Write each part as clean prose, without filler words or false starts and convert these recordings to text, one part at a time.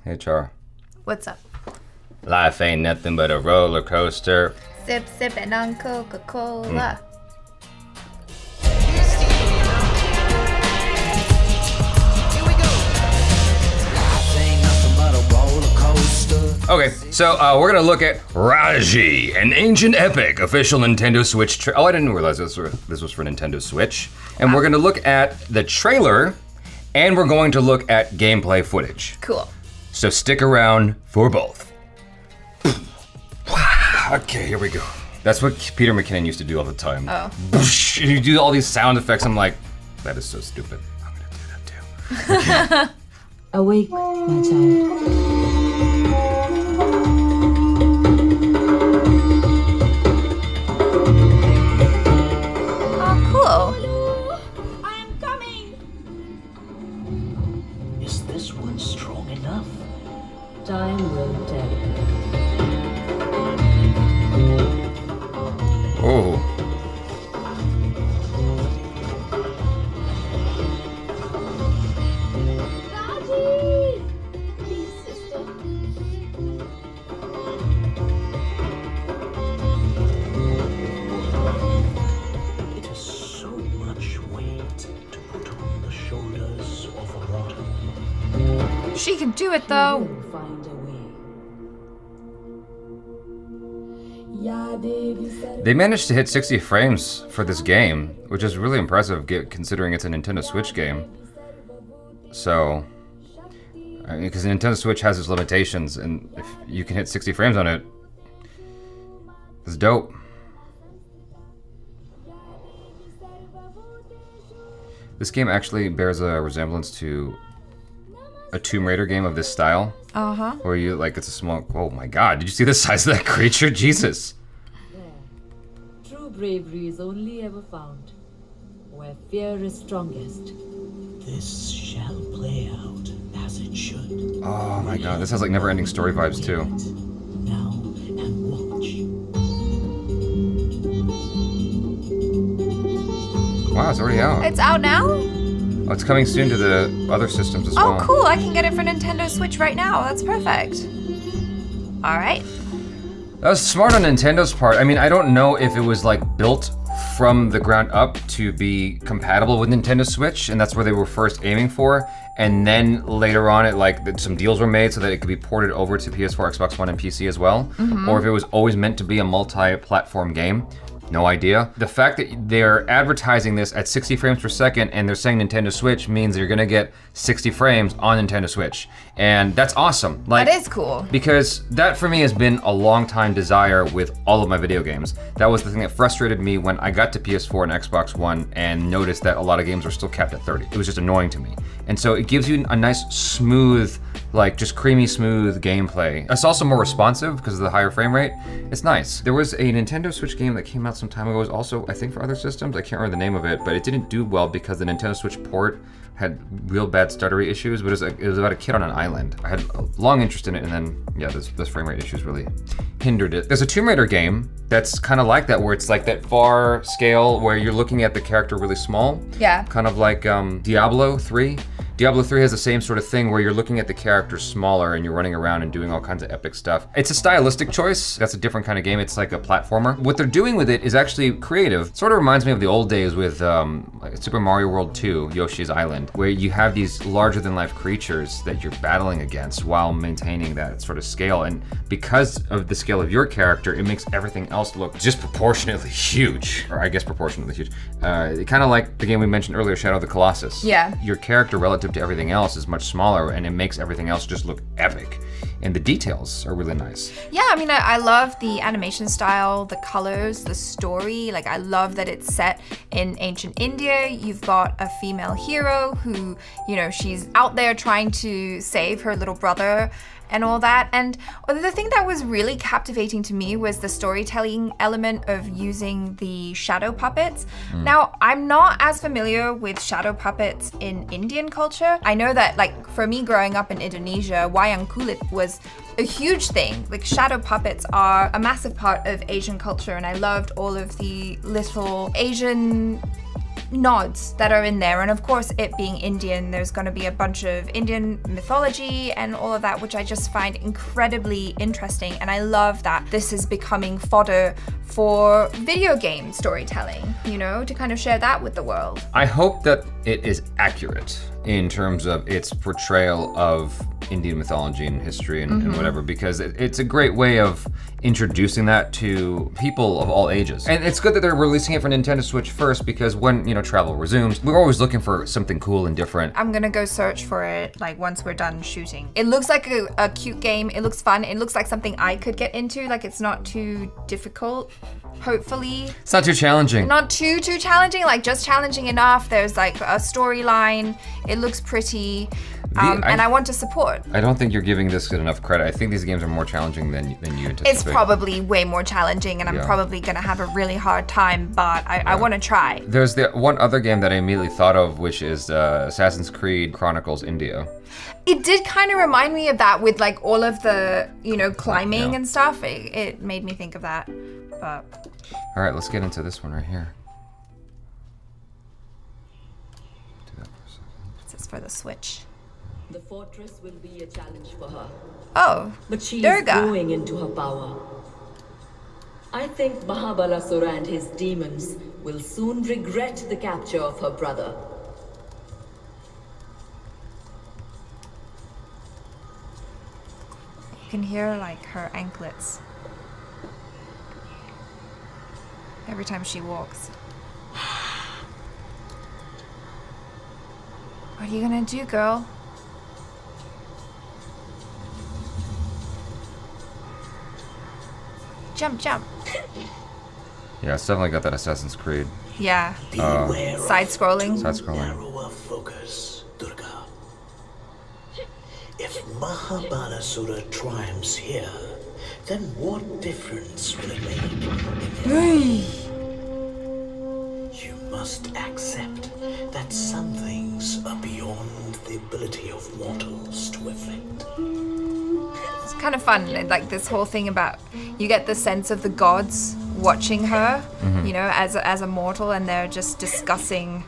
Hey, Char. What's up? Life ain't nothing but a roller coaster. Sip, sippin' on Coca-Cola. Okay, so we're gonna look at RAJI, an ancient epic official Nintendo Switch oh, I didn't realize this was for Nintendo Switch. And we're gonna look at the trailer, and we're going to look at gameplay footage. Cool. So stick around for both. Okay, here we go. That's what Peter McKinnon used to do all the time. Oh. And you do all these sound effects, I'm like, that is so stupid. I'm gonna do that too. Okay. Awake, my child. I am coming. Is this one strong enough? Time will tell. Oh. RAJI! Please, sister. It is so much weight to put on the shoulders of a mortal. She can do it though. We'll find a way. They managed to hit 60 frames for this game, which is really impressive considering it's a Nintendo Switch game. So, because the Nintendo Switch has its limitations, and if you can hit 60 frames on it, it's dope. This game actually bears a resemblance to a Tomb Raider game of this style. Uh-huh. Where you, like, it's a small, oh my god, did you see the size of that creature? Jesus. True bravery is only ever found where fear is strongest. This shall play out as it should. Oh my god, this has like never-ending story vibes too. Now and watch. Wow, it's already out. It's out now? Oh, it's coming soon to the other systems as well. Oh, cool. I can get it for Nintendo Switch right now. That's perfect. All right. That was smart on Nintendo's part. I mean, I don't know if it was like built from the ground up to be compatible with Nintendo Switch, and that's where they were first aiming for. And then later on, it like some deals were made so that it could be ported over to PS4, Xbox One, and PC as well. Or if it was always meant to be a multi-platform game. No idea. The fact that they're advertising this at 60 frames per second and they're saying Nintendo Switch means you're gonna get 60 frames on Nintendo Switch. And that's awesome. Like, That is cool. because that for me has been a long time desire with all of my video games. That was the thing that frustrated me when I got to PS4 and Xbox One and noticed that a lot of games were still capped at 30. It was just annoying to me. And so it gives you a nice smooth, like just creamy smooth gameplay. It's also more responsive because of the higher frame rate. It's nice. There was a Nintendo Switch game that came out some time ago. It was also, I think, for other systems. I can't remember the name of it, but it didn't do well because the Nintendo Switch port had real bad stuttery issues, but it was about a kid on an island. I had a long interest in it, and then, yeah, those frame rate issues really hindered it. There's a Tomb Raider game that's kind of like that, where it's like that far scale where you're looking at the character really small. Yeah. Kind of like Diablo 3. Diablo 3 has the same sort of thing where you're looking at the character smaller and you're running around and doing all kinds of epic stuff. It's a stylistic choice. That's a different kind of game. It's like a platformer. What they're doing with it is actually creative. Sort of reminds me of the old days with like Super Mario World 2, Yoshi's Island, where you have these larger than life creatures that you're battling against while maintaining that sort of scale. And because of the scale of your character, it makes everything else look disproportionately huge, or I guess proportionately huge. Kind of like the game we mentioned earlier, Shadow of the Colossus. Yeah. Your character relative to everything else is much smaller, and it makes everything else just look epic. And the details are really nice. Yeah, I mean, I love the animation style, the colors, the story. Like, I love that it's set in ancient India. You've got a female hero who, you know, she's out there trying to save her little brother and all that. And the thing that was really captivating to me was the storytelling element of using the shadow puppets. Now, I'm not as familiar with shadow puppets in Indian culture. I know that, like, for me growing up in Indonesia, wayang kulit was a huge thing. Like, shadow puppets are a massive part of Asian culture, and I loved all of the little Asian nods that are in there, and of course it being Indian, there's going to be a bunch of Indian mythology and all of that, which I just find incredibly interesting, and I love that this is becoming fodder for video game storytelling, you know, to kind of share that with the world. I hope that it is accurate in terms of its portrayal of Indian mythology and history and whatever, because it's a great way of introducing that to people of all ages. And it's good that they're releasing it for Nintendo Switch first, because when, you know, travel resumes, we're always looking for something cool and different. I'm gonna go search for it, like, once we're done shooting. It looks like a cute game. It looks fun. It looks like something I could get into. Like, it's not too difficult, hopefully. It's not too challenging. Not too challenging, like just challenging enough. There's like a storyline. It looks pretty. And I want to support. I don't think you're giving this enough credit. I think these games are more challenging than you anticipate. It's probably way more challenging, and I'm probably gonna have a really hard time, but I want to try. There's the one other game that I immediately thought of, which is Assassin's Creed Chronicles India. It did kind of remind me of that with like all of the, you know, climbing and stuff. It made me think of that, but. All right, let's get into this one right here. Do that for a second. This is for the Switch. The fortress will be a challenge for her, Oh, but she is Durga. growing into her power. I think Mahabalasura and his demons will soon regret the capture of her brother. You can hear like her anklets every time she walks. What are you gonna do, girl? Jump, jump. Yeah, it's definitely got that Assassin's Creed. Yeah. Beware of Side-scrolling. Side-scrolling. narrower focus, Durga. If Mahabalasura triumphs here, then what difference will it make? You must accept that some things are beyond the ability of mortals to effect. It's kind of fun, and like this whole thing about you get the sense of the gods watching her, you know, as a mortal, and they're just discussing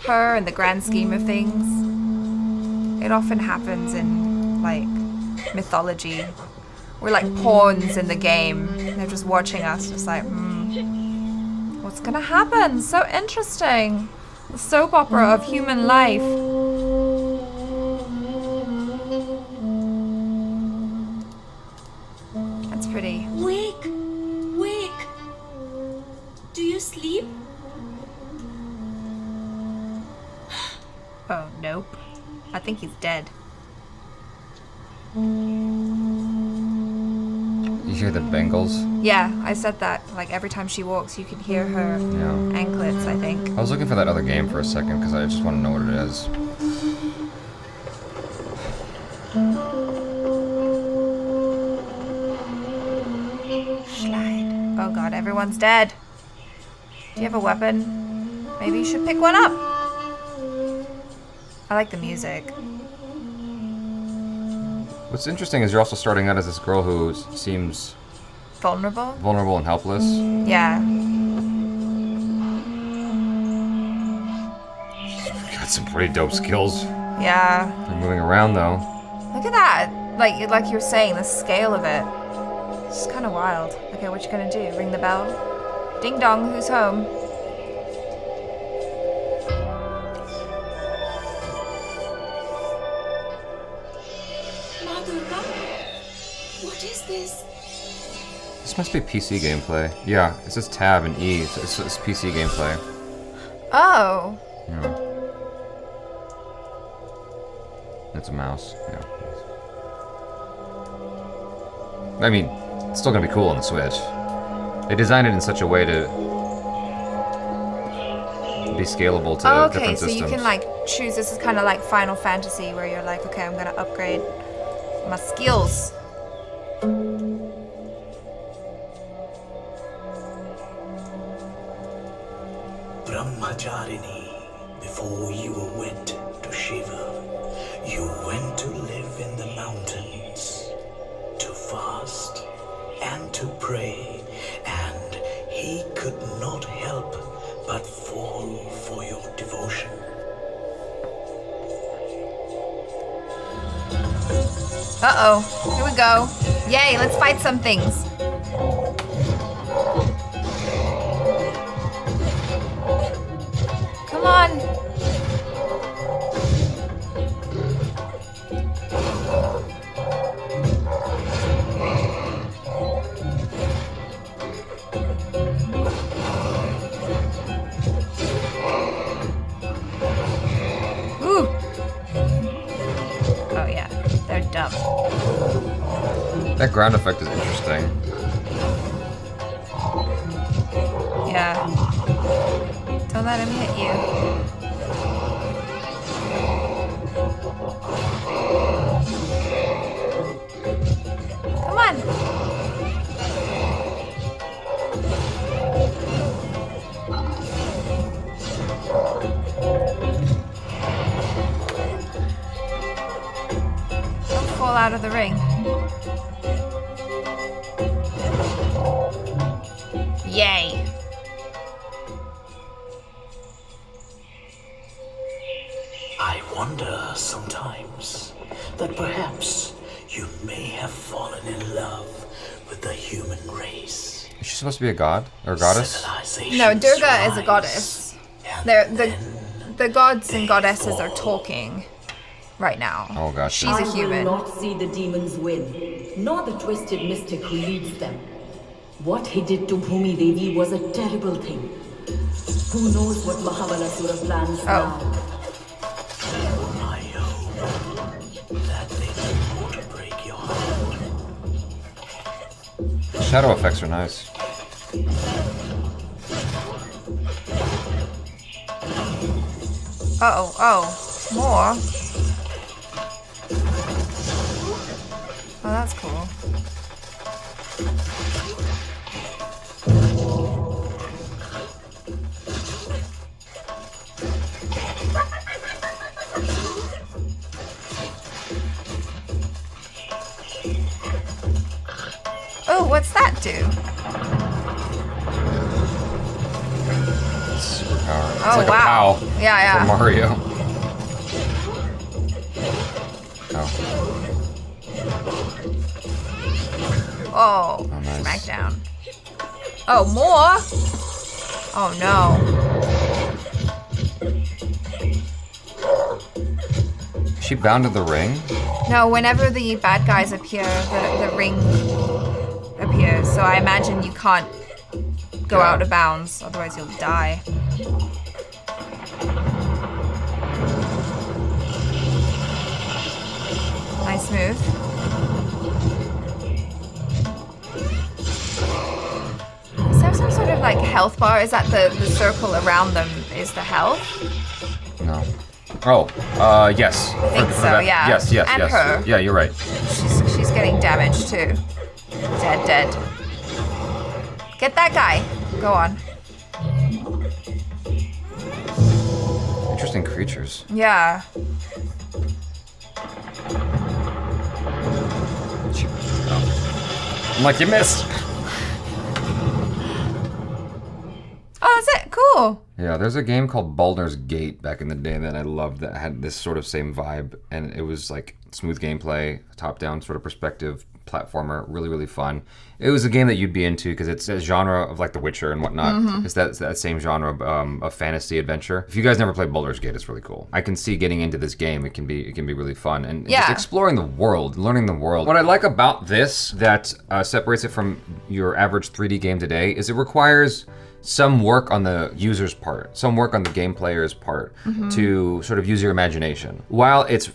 her in the grand scheme of things. It often happens in like mythology. We're like pawns in the game. They're just watching us, just like, what's gonna happen? So interesting. The soap opera of human life. That's pretty. Wake! Wake! Do you sleep? Oh, nope. I think he's dead. You hear the bangles? Yeah, I said that. Like every time she walks, you can hear her Yeah. anklets, I think. I was looking for that other game for a second because I just want to know what it is. Slide. Oh god, everyone's dead. Do you have a weapon? Maybe you should pick one up. I like the music. What's interesting is you're also starting out as this girl who seems Vulnerable? vulnerable and helpless. Yeah. Got some pretty dope skills. Yeah. They're moving around though. Look at that. Like you're saying, the scale of it. It's kind of wild. Okay, what you gonna do? Ring the bell? Ding dong, who's home? Ma Durga? What is this? This must be PC gameplay. Yeah, it says tab and E. So it's PC gameplay. Oh. Yeah. It's a mouse. Yeah. I mean, it's still gonna be cool on the Switch. They designed it in such a way to be scalable to Okay, different so systems. you can like choose. This is kind of like Final Fantasy, where you're like, okay, I'm gonna upgrade my skills. Brahmacharini, before you were wed to Shiva, you went to live in the mountains, to fast and to pray, and he could not help but fall Uh-oh, here we go. Yay, let's fight some things. Come on. Ooh. Oh yeah, they're dumb. That ground effect is interesting. Yeah. Don't let him hit you. Come on. Don't fall out of the ring. Yay. I wonder sometimes that perhaps you may have fallen in love with the human race. Is she supposed to be a god or a goddess? No, Durga is a goddess. The gods and goddesses are talking right now. Oh gosh. She's a human. I will not see the demons win, nor the twisted mystic who leads them. What he did to Bhumi Devi was a terrible thing. Who knows what Mahabalasura plans now? I hope that they won't break your heart. Shadow effects are nice. Uh-oh, oh, more. Oh, that's cool. Oh, what's that do? Superpower. It's Oh, like wow. a POW Yeah, from yeah. Mario. Oh. Oh, nice. smackdown. Oh, more? Oh, no. Is she bound to the ring? No, whenever the bad guys appear, the ring appears. So I imagine you can't go Yeah. out of bounds, otherwise you'll die. Nice move. Is there some sort of like health bar? Is that the circle around them is the health? No. Oh, yes. I think so, yeah. Yes, yes, And yes. her. Yeah, you're right. She's getting damaged too. Dead. Get that guy. Go on. Interesting creatures. Yeah. I'm like, you missed. Oh, that's it. Cool. Yeah, there's a game called Baldur's Gate back in the day that I loved that had this sort of same vibe, and it was like smooth gameplay, top-down sort of perspective, platformer, really, really fun. It was a game that you'd be into because it's a genre of like The Witcher and whatnot. It's that same genre of fantasy adventure. If you guys never played Baldur's Gate, it's really cool. I can see getting into this game. It can be really fun and just Yeah. exploring the world, learning the world. What I like about this that separates it from your average 3D game today is it requires some work on the user's part, some work on the game player's part to sort of use your imagination. While it's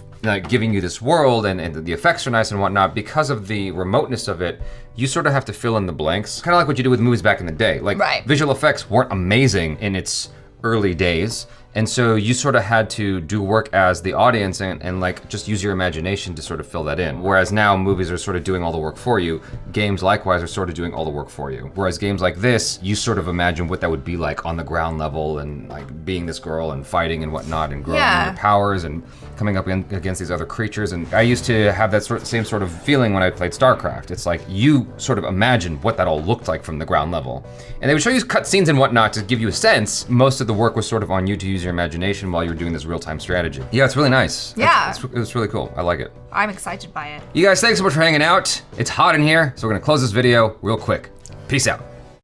giving you this world and the effects are nice and whatnot, because of the remoteness of it, you sort of have to fill in the blanks. Kind of like what you did with movies back in the day. Like Right. visual effects weren't amazing in its early days. And so you sort of had to do work as the audience and like just use your imagination to sort of fill that in. Whereas now movies are sort of doing all the work for you. Games likewise are sort of doing all the work for you. Whereas games like this, you sort of imagine what that would be like on the ground level and like being this girl and fighting and whatnot and growing Yeah. your powers and coming up against these other creatures. And I used to have that same sort of feeling when I played StarCraft. It's like you sort of imagine what that all looked like from the ground level. And they would show you cutscenes and whatnot to give you a sense. Most of the work was sort of on you to use your imagination while you're doing this real-time strategy. Yeah, it's really nice. Yeah. It's really cool. I like it. I'm excited by it. You guys, thanks so much for hanging out. It's hot in here, so we're gonna close this video real quick. Peace out.